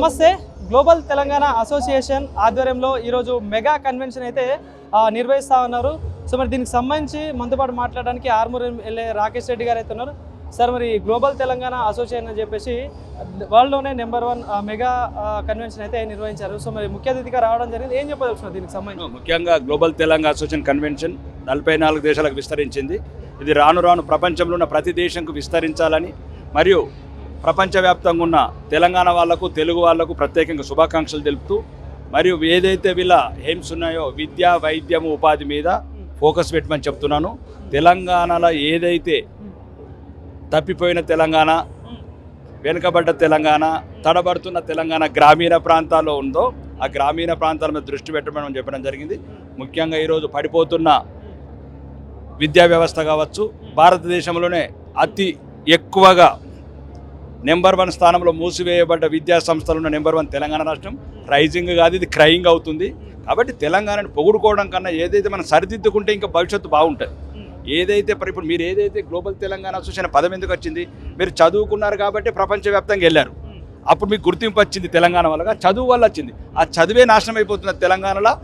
నమస్తే. Global Telangana association ఆధ్వర్యంలో ఈరోజు మెగా కన్వెన్షన్ అయితే నిర్వహిస్తూ ఉన్నారు. సో మరి దీనికి సంబంధించి మనతో పాటు మాట్లాడడానికి ఆర్మూర్ ఎమ్మెల్యే రాకేష్ రెడ్డి గారు అయితే ఉన్నారు. సార్, మరి గ్లోబల్ తెలంగాణ అసోసియేషన్ అని చెప్పేసి వరల్డ్లోనే నెంబర్ 1 మెగా కన్వెన్షన్ అయితే నిర్వహించారు. సో మరి ముఖ్య అతిథిగా రావడం జరిగింది. ఏం చెప్పదలుచున్నారు దీనికి సంబంధించి? ముఖ్యంగా గ్లోబల్ తెలంగాణ అసోసియేషన్ కన్వెన్షన్ 44 దేశాలకు విస్తరించింది. ఇది రాను రాను ప్రపంచంలో ఉన్న ప్రతి దేశంకు విస్తరించాలని మరియు ప్రపంచవ్యాప్తంగా ఉన్న తెలంగాణ వాళ్లకు, తెలుగు వాళ్లకు ప్రత్యేకంగా శుభాకాంక్షలు తెలుపుతూ మరియు ఏదైతే వీళ్ళ ఎయిమ్స్ ఉన్నాయో విద్య, వైద్యం, ఉపాధి మీద ఫోకస్ పెట్టమని చెప్తున్నాను. తెలంగాణలో ఏదైతే తప్పిపోయిన తెలంగాణ, వెనుకబడ్డ తెలంగాణ, తడబడుతున్న తెలంగాణ గ్రామీణ ప్రాంతాల్లో ఉందో ఆ గ్రామీణ ప్రాంతాల మీద దృష్టి పెట్టమని చెప్పడం జరిగింది. ముఖ్యంగా ఈరోజు పడిపోతున్న విద్యా వ్యవస్థ కావచ్చు, భారతదేశంలోనే అతి ఎక్కువగా నెంబర్ 1 స్థానంలో మూసివేయబడ్డ విద్యా సంస్థలు నెంబర్ 1 తెలంగాణ రాష్ట్రం. రైజింగ్ కాదు, ఇది క్రయింగ్ అవుతుంది. కాబట్టి తెలంగాణను పొగుడుకోవడం కన్నా ఏదైతే మనం సరిదిద్దుకుంటే ఇంకా భవిష్యత్తు బాగుంటుంది. ఏదైతే ఇప్పుడు మీరు ఏదైతే గ్లోబల్ తెలంగాణ అసోసియేషన్ పదం ఎందుకు వచ్చింది? మీరు చదువుకున్నారు కాబట్టి ప్రపంచవ్యాప్తంగా వెళ్ళారు. అప్పుడు మీకు గుర్తింపు వచ్చింది తెలంగాణ వల్ల, చదువు వల్ల వచ్చింది. ఆ చదువే నాశనం అయిపోతున్నది తెలంగాణలో.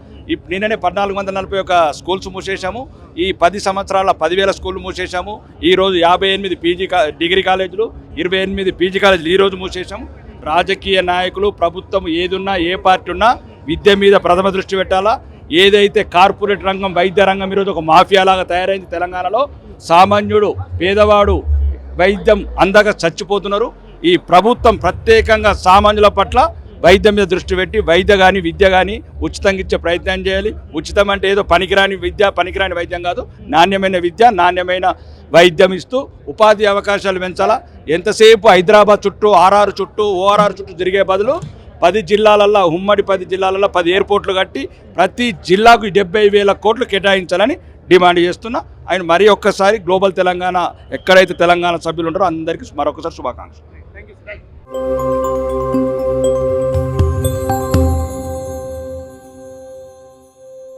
నిన్ననే 1441 స్కూల్స్ మూసేశాము. ఈ 10 సంవత్సరాల 10,000 స్కూళ్ళు మూసేశాము. ఈరోజు 58 డిగ్రీ కాలేజీలు, 28 పీజీ కాలేజీలు ఈరోజు మూసేశాము. రాజకీయ నాయకులు, ప్రభుత్వం ఏదున్నా, ఏ పార్టీ ఉన్నా విద్య మీద ప్రథమ దృష్టి పెట్టాలా. ఏదైతే కార్పొరేట్ రంగం, వైద్య రంగం ఈరోజు ఒక మాఫియాలాగా తయారైంది తెలంగాణలో. సామాన్యుడు, పేదవాడు వైద్యం అందక చచ్చిపోతున్నారు. ఈ ప్రభుత్వం ప్రత్యేకంగా సామాన్యుల పట్ల వైద్యం మీద దృష్టి పెట్టి వైద్య కానీ విద్య కానీ ఉచితంగా ఇచ్చే ప్రయత్నం చేయాలి. ఉచితం అంటే ఏదో పనికిరాని విద్య, పనికిరాని వైద్యం కాదు. నాణ్యమైన విద్య, నాణ్యమైన వైద్యం ఇస్తూ ఉపాధి అవకాశాలు పెంచాలా. ఎంతసేపు హైదరాబాద్ చుట్టూ, ఆర్ఆర్ చుట్టూ, ఓఆర్ఆర్ చుట్టూ తిరిగే బదులు 10 జిల్లాలల్లో, ఉమ్మడి 10 జిల్లాలలో 10 ఎయిర్పోర్ట్లు కట్టి ప్రతి జిల్లాకు 70,000 కోట్లు కేటాయించాలని డిమాండ్ చేస్తున్నా. ఆయన మరి ఒక్కసారి గ్లోబల్ తెలంగాణ ఎక్కడైతే తెలంగాణ సభ్యులు ఉంటారో అందరికీ మరొకసారి శుభాకాంక్షలు.